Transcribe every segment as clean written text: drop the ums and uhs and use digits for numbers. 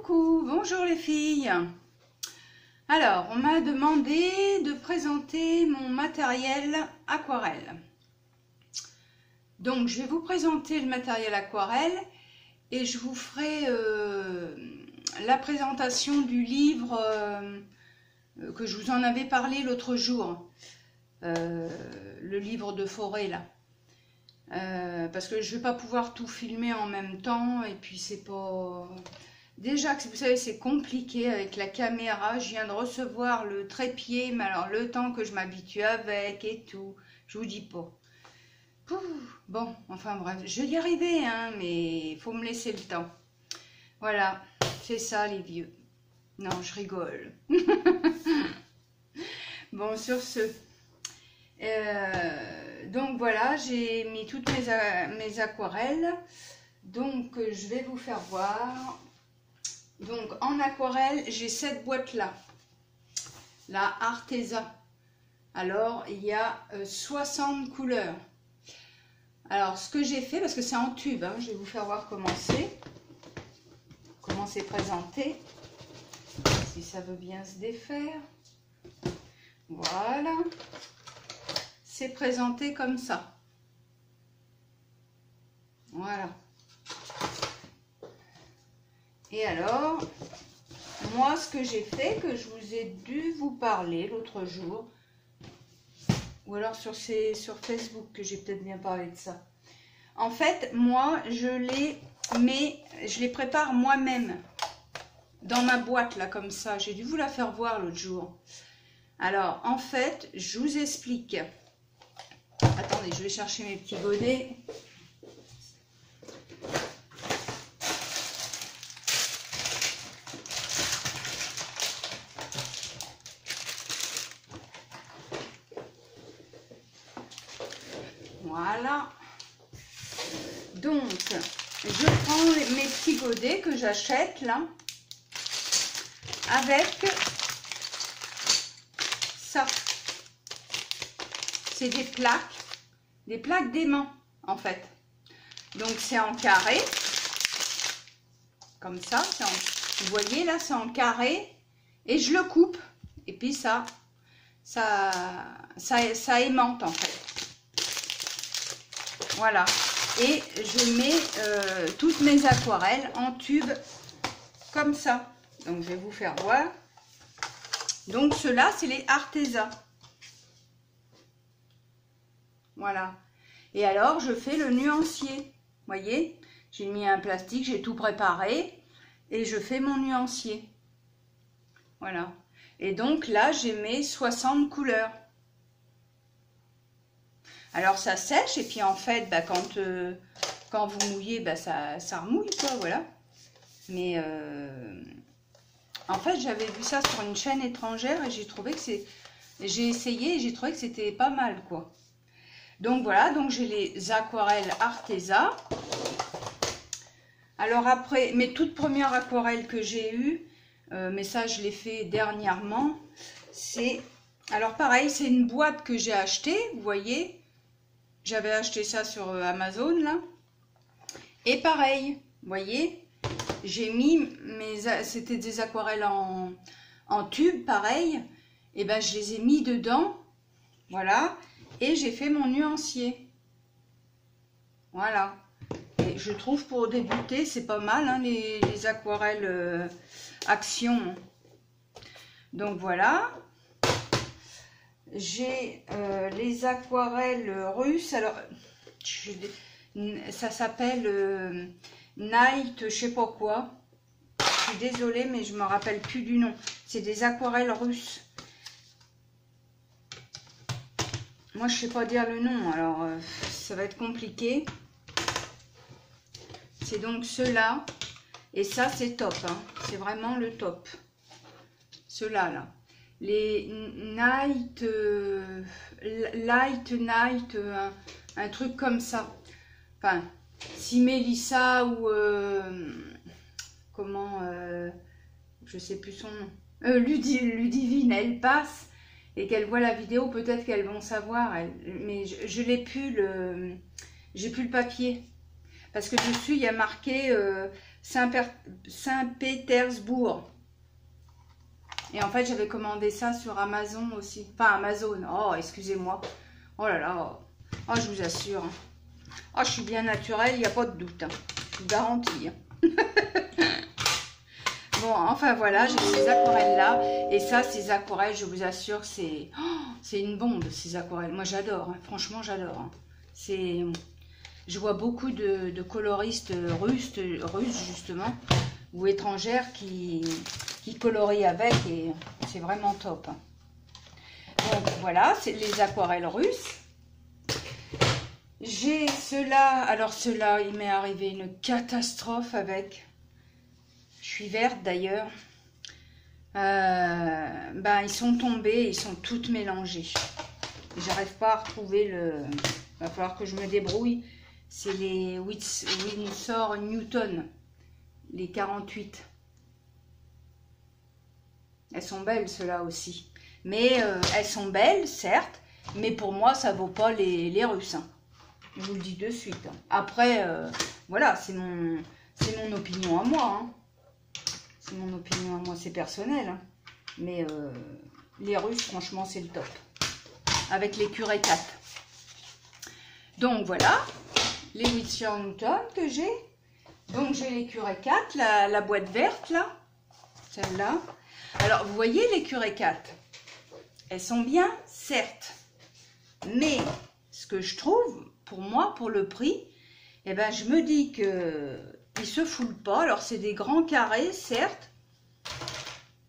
Coucou, bonjour les filles. Alors, on m'a demandé de présenter mon matériel aquarelle. Donc, je vais vous présenter le matériel aquarelle et je vous ferai la présentation du livre que je vous en avais parlé l'autre jour. Le livre de forêt là. Parce que je ne vais pas pouvoir tout filmer en même temps et puis c'est pas... Déjà que vous savez c'est compliqué avec la caméra, je viens de recevoir le trépied, mais alors le temps que je m'habitue avec et tout, je vous dis pas. Pouf, bon, enfin bref, je vais y arriver hein, mais il faut me laisser le temps. Voilà, c'est ça les vieux. Non, je rigole. Bon, sur ce... donc voilà, j'ai mis toutes mes aquarelles. Donc je vais vous faire voir. Donc en aquarelle, j'ai cette boîte là, la Arteza. Alors il y a 60 couleurs. Alors ce que j'ai fait, parce que c'est en tube, hein, je vais vous faire voir comment c'est présenté. Si ça veut bien se défaire. Voilà. C'est présenté comme ça. Voilà. Et alors, moi, ce que j'ai fait, que je vous ai dû vous parler l'autre jour, ou alors sur Facebook, que j'ai peut-être bien parlé de ça. En fait, moi, je les prépare moi-même dans ma boîte, là, comme ça. J'ai dû vous la faire voir l'autre jour. Alors, en fait, je vous explique. Attendez, je vais chercher mes petits godets. Voilà. Donc, je prends mes petits godets que j'achète là, avec ça. C'est des plaques d'aimant en fait. Donc c'est en carré, comme ça. Vous voyez là, c'est en carré et je le coupe. Et puis ça aimante en fait. Voilà. Et je mets toutes mes aquarelles en tube comme ça. Donc je vais vous faire voir. Donc ceux-là, c'est les Arteza. Voilà. Et alors, je fais le nuancier. Voyez, j'ai mis un plastique, j'ai tout préparé. Et je fais mon nuancier. Voilà. Et donc là, j'ai mes 60 couleurs. Alors, ça sèche. Et puis, en fait, bah, quand vous mouillez, bah, ça remouille, quoi. Voilà. Mais, en fait, j'avais vu ça sur une chaîne étrangère. Et j'ai trouvé que c'est... J'ai essayé et j'ai trouvé que c'était pas mal, quoi. Donc voilà, donc j'ai les aquarelles Arteza. Alors après, mes toutes premières aquarelles que j'ai eues, mais ça je l'ai fait dernièrement, c'est... Alors pareil, c'est une boîte que j'ai achetée, vous voyez. J'avais acheté ça sur Amazon là. Et pareil, vous voyez, j'ai mis c'était des aquarelles en tube, pareil. Et ben je les ai mis dedans, voilà. Et j'ai fait mon nuancier. Voilà. Et je trouve pour débuter, c'est pas mal, hein, les aquarelles Action. Donc voilà. J'ai les aquarelles russes. Alors, ça s'appelle Night, je sais pas quoi. Je suis désolée, mais je me rappelle plus du nom. C'est des aquarelles russes. Moi, je sais pas dire le nom, alors ça va être compliqué. C'est donc ceux-là. Et ça, c'est top. Hein. C'est vraiment le top. Ceux-là, là. Les Night, Light Night, un truc comme ça. Enfin, si Mélissa ou... comment... je sais plus son nom. Ludivine, elle passe... et qu'elles voient la vidéo, peut-être qu'elles vont savoir. Mais je n'ai plus j'ai plus le papier. Parce que dessus, il y a marqué Saint-Pétersbourg. Et en fait, j'avais commandé ça sur Amazon aussi. Enfin, Amazon. Oh, excusez-moi. Oh là là. Oh, je vous assure. Oh, je suis bien naturelle, il n'y a pas de doute. Je vous garantis. Bon, enfin voilà, j'ai ces aquarelles-là. Et ça, ces aquarelles, je vous assure, c'est une bombe, ces aquarelles. Moi, j'adore. Hein. Franchement, j'adore. Hein. Je vois beaucoup de coloristes russes, justement, ou étrangères qui colorient avec. Et c'est vraiment top. Hein. Donc, voilà, c'est les aquarelles russes. J'ai ceux-là. Alors, ceux-là, il m'est arrivé une catastrophe avec... Je suis verte d'ailleurs. Ben, ils sont tombés, ils sont toutes mélangées. J'arrive pas à retrouver le... Il va falloir que je me débrouille. C'est les Winsor Newton, les 48. Elles sont belles, ceux-là aussi. Mais elles sont belles, certes, mais pour moi, ça vaut pas les Russes. Hein. Je vous le dis de suite. Hein. Après, voilà, c'est mon opinion à moi. Hein. C'est mon opinion à moi, c'est personnel. Hein. Mais les Russes, franchement, c'est le top. Avec les curés 4. Donc, voilà. Les Winsor Newton que j'ai. Donc, j'ai les curés 4, la boîte verte, là. Celle-là. Alors, vous voyez les curés 4. Elles sont bien, certes. Mais, ce que je trouve, pour moi, pour le prix, eh ben, je me dis que... Ils se foulent pas. Alors, c'est des grands carrés, certes.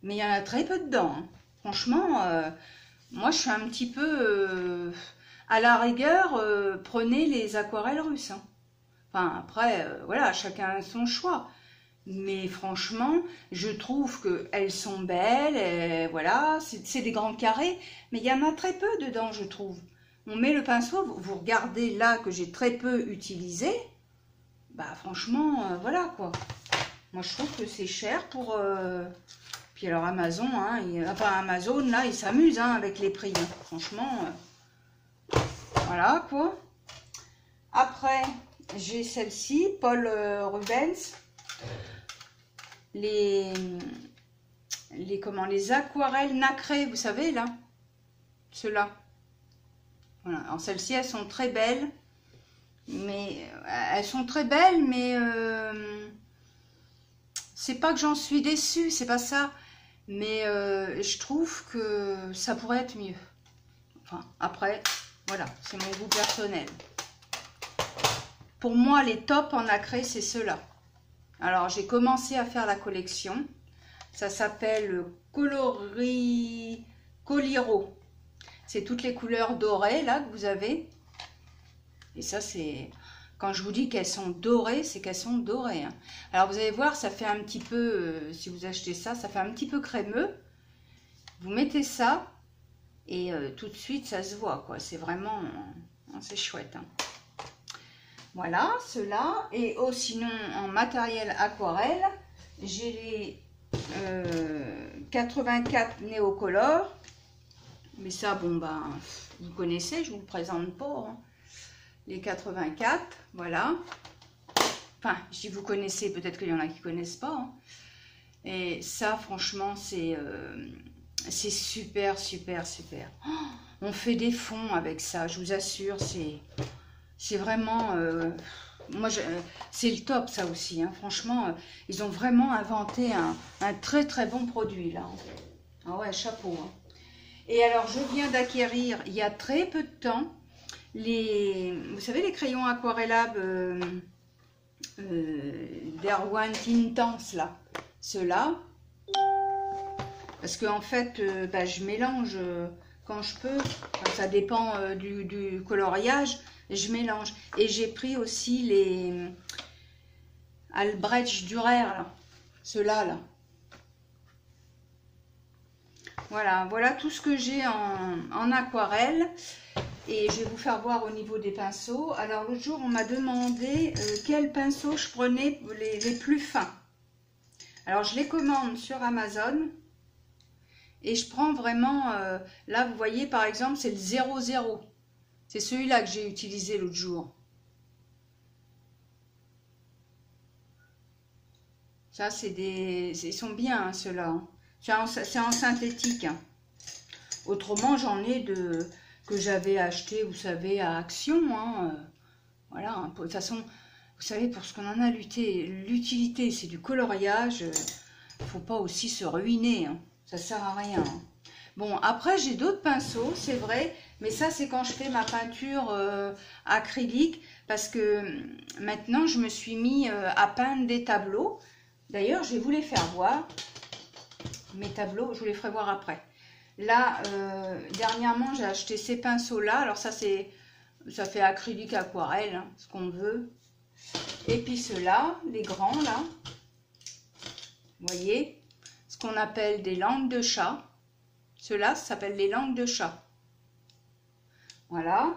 Mais il y en a très peu dedans. Hein. Franchement, moi, je suis un petit peu... à la rigueur, prenez les aquarelles russes. Hein. Enfin, après, voilà, chacun a son choix. Mais franchement, je trouve qu'elles sont belles. Et voilà, c'est des grands carrés. Mais il y en a très peu dedans, je trouve. On met le pinceau. Vous regardez là que j'ai très peu utilisé. Bah franchement, voilà quoi. Moi je trouve que c'est cher pour... Puis alors Amazon, hein, enfin Amazon là, il s'amuse hein, avec les prix. Hein. Franchement, voilà quoi. Après, j'ai celle-ci, Paul Rubens. Les aquarelles nacrées, vous savez là. Ceux-là. Voilà. Alors celles-ci, elles sont très belles. Mais elles sont très belles, mais c'est pas que j'en suis déçue, c'est pas ça. Mais je trouve que ça pourrait être mieux. Enfin, après, voilà, c'est mon goût personnel. Pour moi, les tops en nacré, c'est ceux-là. Alors, j'ai commencé à faire la collection. Ça s'appelle Coliro. C'est toutes les couleurs dorées, là, que vous avez. Et ça, c'est... Quand je vous dis qu'elles sont dorées, c'est qu'elles sont dorées. Hein. Alors, vous allez voir, ça fait un petit peu... si vous achetez ça, ça fait un petit peu crémeux. Vous mettez ça et tout de suite, ça se voit, quoi. C'est vraiment... c'est chouette. Hein. Voilà, ceux-là. Et oh, sinon, en matériel aquarelle, j'ai les 84 Néocolor. Mais ça, bon, ben, vous connaissez, je ne vous le présente pas. Hein. Les 84, voilà. Enfin, si vous connaissez, peut-être qu'il y en a qui ne connaissent pas. Hein. Et ça, franchement, c'est super, super, super. Oh, on fait des fonds avec ça, je vous assure. C'est vraiment... moi, c'est le top, ça aussi. Hein. Franchement, ils ont vraiment inventé un très, très bon produit, là. Ah ouais, chapeau. Hein. Et alors, je viens d'acquérir, il y a très peu de temps, vous savez, les crayons aquarellables d'Erwan Intense, là. Ceux-là. Parce qu'en fait, bah, je mélange quand je peux. Enfin, ça dépend du coloriage. Je mélange. Et j'ai pris aussi les Albrecht Dürer, là. Ceux-là, là. Voilà, voilà tout ce que j'ai en aquarelle. Et je vais vous faire voir au niveau des pinceaux. Alors, l'autre jour, on m'a demandé quels pinceaux je prenais les plus fins. Alors, je les commande sur Amazon. Et je prends vraiment... là, vous voyez, par exemple, c'est le 00. C'est celui-là que j'ai utilisé l'autre jour. Ça, c'est des... Ils sont bien, hein, ceux-là. Hein. C'est en synthétique. Hein. Autrement, j'en ai que j'avais acheté, vous savez, à Action. Hein. Voilà, hein. De toute façon, vous savez, pour ce qu'on en a l'utilité, c'est du coloriage. Faut pas aussi se ruiner. Hein. Ça sert à rien. Hein. Bon, après, j'ai d'autres pinceaux, c'est vrai. Mais ça, c'est quand je fais ma peinture acrylique. Parce que maintenant, je me suis mis à peindre des tableaux. D'ailleurs, je vais vous les faire voir. Mes tableaux, je vous les ferai voir après. Là, dernièrement, j'ai acheté ces pinceaux-là. Alors ça fait acrylique, aquarelle, hein, ce qu'on veut. Et puis ceux-là, les grands, là. Vous voyez, ce qu'on appelle des langues de chat. Ceux-là, ça s'appelle les langues de chat. Voilà.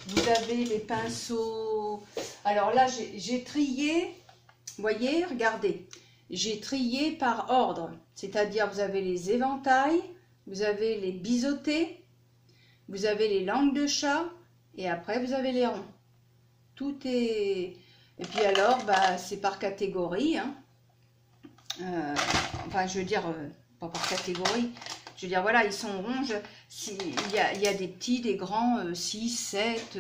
Vous avez les pinceaux. Alors là, j'ai trié. Vous voyez, regardez. J'ai trié par ordre. C'est-à-dire, vous avez les éventails. Vous avez les biseautés, vous avez les langues de chat, et après vous avez les ronds. Tout est... Et puis alors, bah, c'est par catégorie. Hein. Enfin, je veux dire, pas par catégorie. Je veux dire, voilà, ils sont ronds. Il y a des petits, des grands, 6, 7,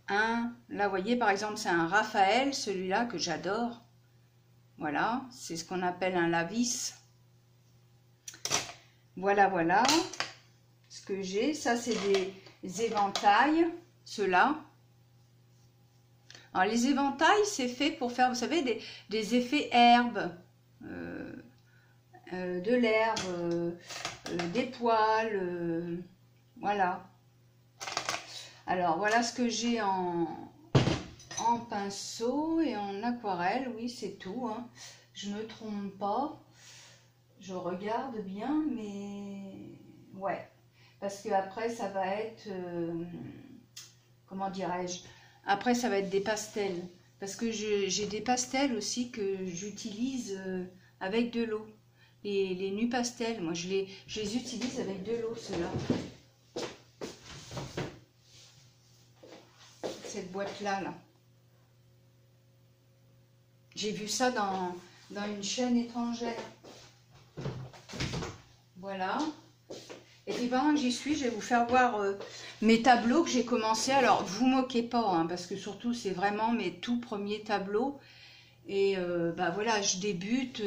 1. Là, vous voyez, par exemple, c'est un Raphaël, celui-là que j'adore. Voilà, c'est ce qu'on appelle un Lavis. Voilà, voilà, ce que j'ai. Ça, c'est des éventails, ceux-là. Alors, les éventails, c'est fait pour faire, vous savez, des effets herbes. De l'herbe, des poils, voilà. Alors, voilà ce que j'ai en pinceau et en aquarelle. Oui, c'est tout. Hein. Je ne me trompe pas. Je regarde bien, mais ouais, parce que après ça va être, comment dirais-je, après ça va être des pastels, parce que j'ai des pastels aussi que j'utilise avec de l'eau, les nus pastels, moi je les utilise avec de l'eau, ceux-là. Cette boîte-là, là. J'ai vu ça dans une chaîne étrangère. Voilà. Et puis pendant que j'y suis, je vais vous faire voir mes tableaux que j'ai commencé. Alors, vous moquez pas, hein, parce que surtout, c'est vraiment mes tout premiers tableaux. Et bah voilà, je débute.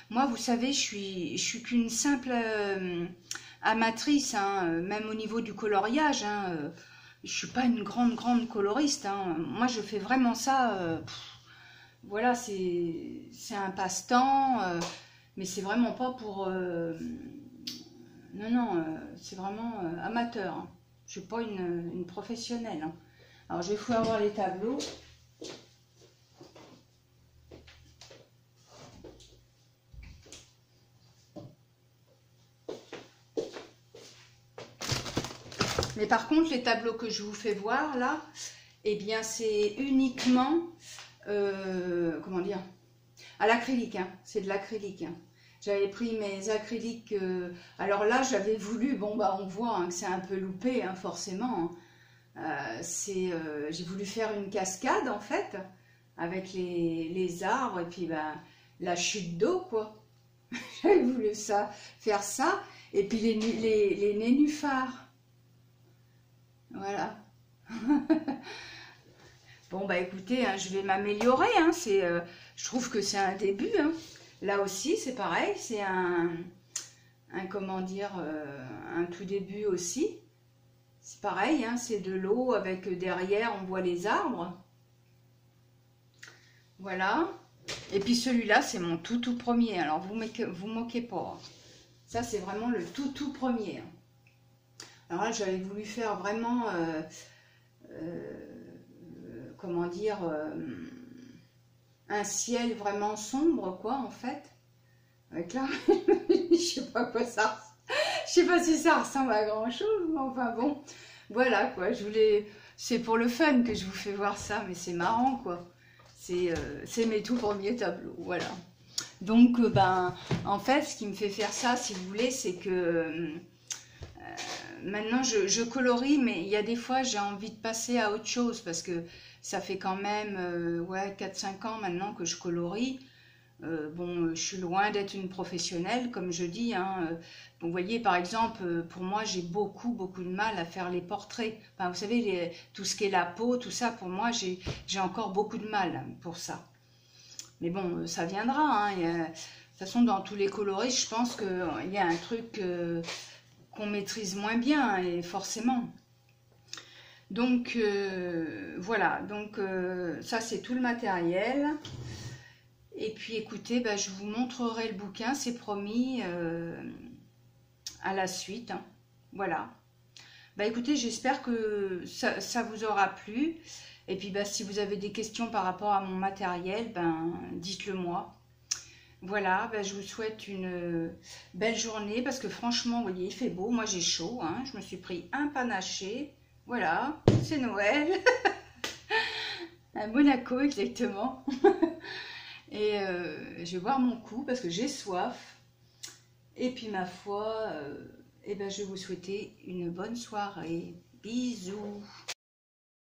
Moi, vous savez, je suis qu'une simple amatrice, hein, même au niveau du coloriage. Hein, je suis pas une grande coloriste. Hein. Moi, je fais vraiment ça. Voilà, c'est un passe-temps. Mais c'est vraiment pas pour... non, c'est vraiment amateur. Hein. Je ne suis pas une professionnelle. Hein. Alors, je vais pouvoir voir les tableaux. Mais par contre, les tableaux que je vous fais voir, là, eh bien, c'est uniquement, comment dire, à l'acrylique. Hein. C'est de l'acrylique. Hein. J'avais pris mes acryliques, alors là j'avais voulu, bon bah on voit hein, que c'est un peu loupé hein, forcément, j'ai voulu faire une cascade en fait, avec les arbres et puis bah, la chute d'eau quoi, j'avais voulu faire ça, et puis les nénuphars, voilà. Bon bah écoutez, hein, je vais m'améliorer, hein, je trouve que c'est un début, hein. Là aussi, c'est pareil, c'est comment dire, un tout début aussi. C'est pareil, hein, c'est de l'eau avec derrière, on voit les arbres. Voilà. Et puis celui-là, c'est mon tout premier. Alors, vous moquez pas. Ça, c'est vraiment le tout premier. Alors là, j'avais voulu faire vraiment, comment dire... un ciel vraiment sombre quoi en fait, avec là je sais pas quoi ça, je sais pas si ça ressemble à grand chose, mais enfin bon voilà quoi, c'est pour le fun que je vous fais voir ça, mais c'est marrant quoi, c'est mes tout premiers tableaux, voilà. Donc ben en fait ce qui me fait faire ça si vous voulez, c'est que maintenant je colorie, mais il y a des fois j'ai envie de passer à autre chose parce que ça fait quand même ouais, 4-5 ans maintenant que je colorie. Bon, je suis loin d'être une professionnelle, comme je dis, hein. Vous voyez, par exemple, pour moi, j'ai beaucoup de mal à faire les portraits. Enfin, vous savez, tout ce qui est la peau, tout ça, pour moi, j'ai encore beaucoup de mal pour ça. Mais bon, ça viendra, hein. De toute façon, dans tous les coloristes, je pense qu'il y a un truc qu'on maîtrise moins bien, hein, et forcément. Donc, voilà. Donc, ça, c'est tout le matériel. Et puis écoutez, bah, je vous montrerai le bouquin, c'est promis, à la suite, hein. Voilà. Bah écoutez, j'espère que ça vous aura plu. Et puis bah, si vous avez des questions par rapport à mon matériel, ben dites-le moi. Voilà, bah, je vous souhaite une belle journée parce que franchement, vous voyez, il fait beau. Moi j'ai chaud, hein. Je me suis pris un panaché. Voilà, c'est Noël. À Monaco exactement. Et je vais boire mon coup parce que j'ai soif. Et puis ma foi, eh ben, je vais vous souhaiter une bonne soirée. Bisous.